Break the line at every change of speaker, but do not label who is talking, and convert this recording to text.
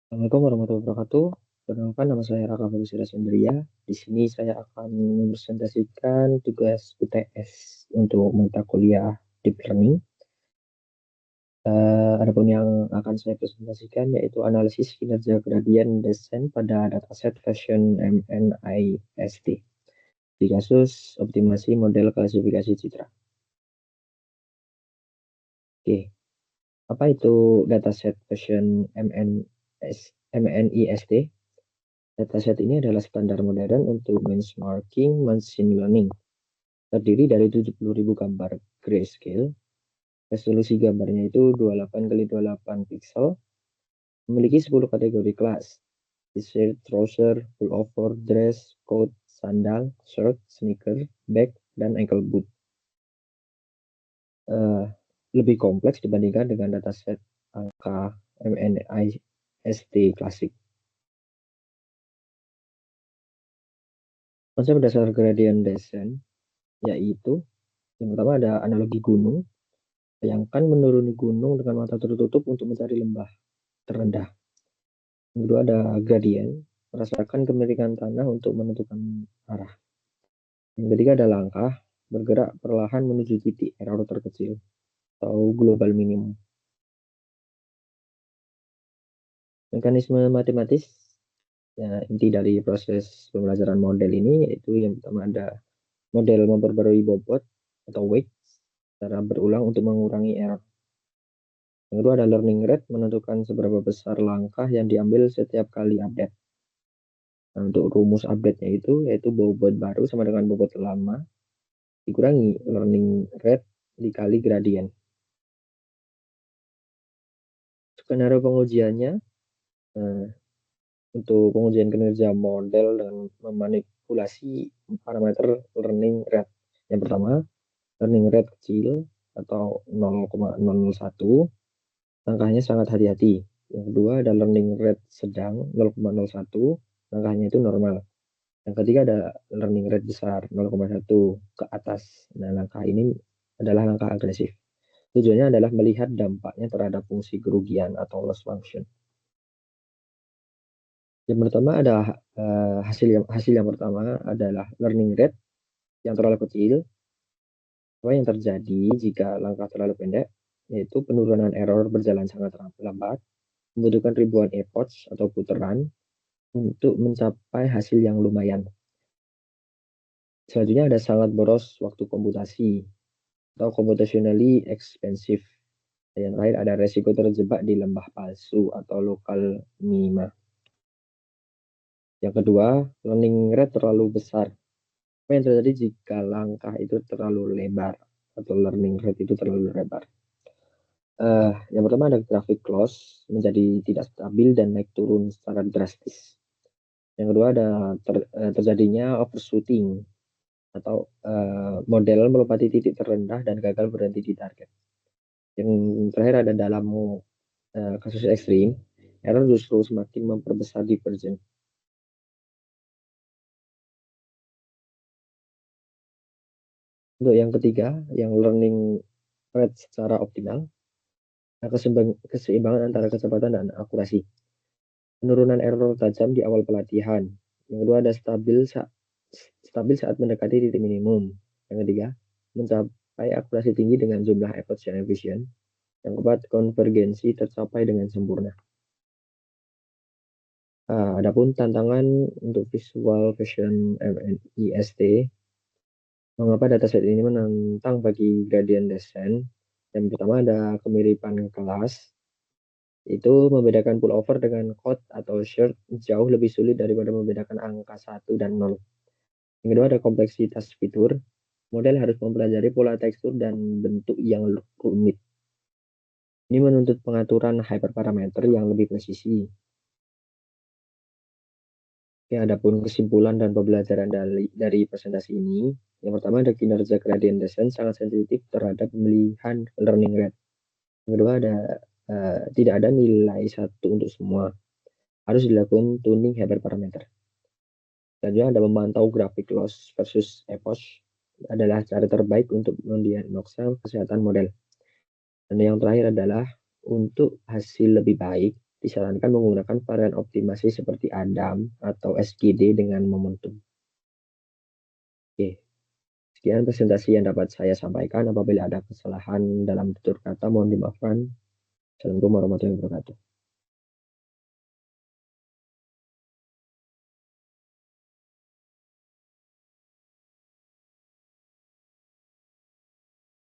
Assalamualaikum warahmatullahi wabarakatuh. Perkenalkan, nama saya Raka Bagusira Sendria. Di sini saya akan mempresentasikan tugas UTS untuk mata kuliah Deep Learning. Adapun yang akan saya presentasikan yaitu analisis kinerja gradient descent pada dataset version MNIST di kasus optimasi model klasifikasi citra. Oke, apa itu dataset version MNIST? Dataset ini adalah standar modern untuk benchmarking machine learning. Terdiri dari 70.000 gambar grayscale. Resolusi gambarnya itu 28 kali 28 pixel. Memiliki 10 kategori kelas. T-shirt, trouser, pullover, dress, coat, sandal, shirt, sneaker, bag, dan ankle boot. Lebih kompleks dibandingkan dengan dataset angka MNIST klasik. Konsep dasar gradient descent yaitu yang pertama ada analogi gunung. Bayangkan menuruni gunung dengan mata tertutup untuk mencari lembah terendah. Yang kedua ada gradient, merasakan kemiringan tanah untuk menentukan arah. Yang ketiga ada langkah, bergerak perlahan menuju titik error terkecil atau global minimum. Mekanisme matematis, ya, inti dari proses pembelajaran model ini yaitu yang pertama ada model memperbarui bobot atau weight secara berulang untuk mengurangi error. Yang kedua ada learning rate, menentukan seberapa besar langkah yang diambil setiap kali update. Nah, untuk rumus update-nya itu yaitu bobot baru sama dengan bobot lama dikurangi learning rate dikali gradient. Skenario pengujiannya, untuk pengujian kinerja model dengan memanipulasi parameter learning rate. Yang pertama, learning rate kecil atau 0,001, langkahnya sangat hati-hati. Yang kedua ada learning rate sedang 0,01, langkahnya itu normal. Yang ketiga ada learning rate besar 0,1 ke atas. Nah, langkah ini adalah langkah agresif. Tujuannya adalah melihat dampaknya terhadap fungsi kerugian atau loss function. Yang pertama ada hasil yang pertama adalah learning rate yang terlalu kecil. Apa yang terjadi jika langkah terlalu pendek, yaitu penurunan error berjalan sangat lambat, membutuhkan ribuan epochs atau putaran untuk mencapai hasil yang lumayan. Selanjutnya ada sangat boros waktu komputasi atau computationally expensive. Yang terakhir ada resiko terjebak di lembah palsu atau lokal minima. Yang kedua, learning rate terlalu besar. Apa yang terjadi jika langkah itu terlalu lebar atau learning rate itu terlalu lebar? Yang pertama ada grafik loss menjadi tidak stabil dan naik turun secara drastis. Yang kedua ada terjadinya overshooting atau model melompati titik terendah dan gagal berhenti di target. Yang terakhir ada dalam kasus ekstrim, error justru semakin memperbesar divergen. Untuk yang ketiga, yang learning rate secara optimal, keseimbangan antara kecepatan dan akurasi. Penurunan error tajam di awal pelatihan. Yang kedua ada stabil saat mendekati titik minimum. Yang ketiga, mencapai akurasi tinggi dengan jumlah efforts yang efisien. Yang keempat, konvergensi tercapai dengan sempurna. Adapun tantangan untuk visual version MNIST, mengapa dataset ini menantang bagi gradient descent? Yang pertama ada kemiripan kelas, itu membedakan pullover dengan coat atau shirt jauh lebih sulit daripada membedakan angka 1 dan 0. Yang kedua ada kompleksitas fitur, model harus mempelajari pola tekstur dan bentuk yang rumit. Ini menuntut pengaturan hyperparameter yang lebih presisi. Ya, adapun kesimpulan dan pembelajaran dari presentasi ini, yang pertama ada kinerja gradient descent sangat sensitif terhadap pemilihan learning rate. Yang kedua ada tidak ada nilai satu untuk semua. Harus dilakukan tuning hyperparameter. Selanjutnya ada memantau grafik loss versus epoch adalah cara terbaik untuk mendiagnosa kesehatan model. Dan yang terakhir adalah untuk hasil lebih baik, disarankan menggunakan varian optimasi seperti ADAM atau SGD dengan momentum. Oke, sekian presentasi yang dapat saya sampaikan. Apabila ada kesalahan dalam tutur kata, mohon dimaafkan. Assalamualaikum warahmatullahi wabarakatuh.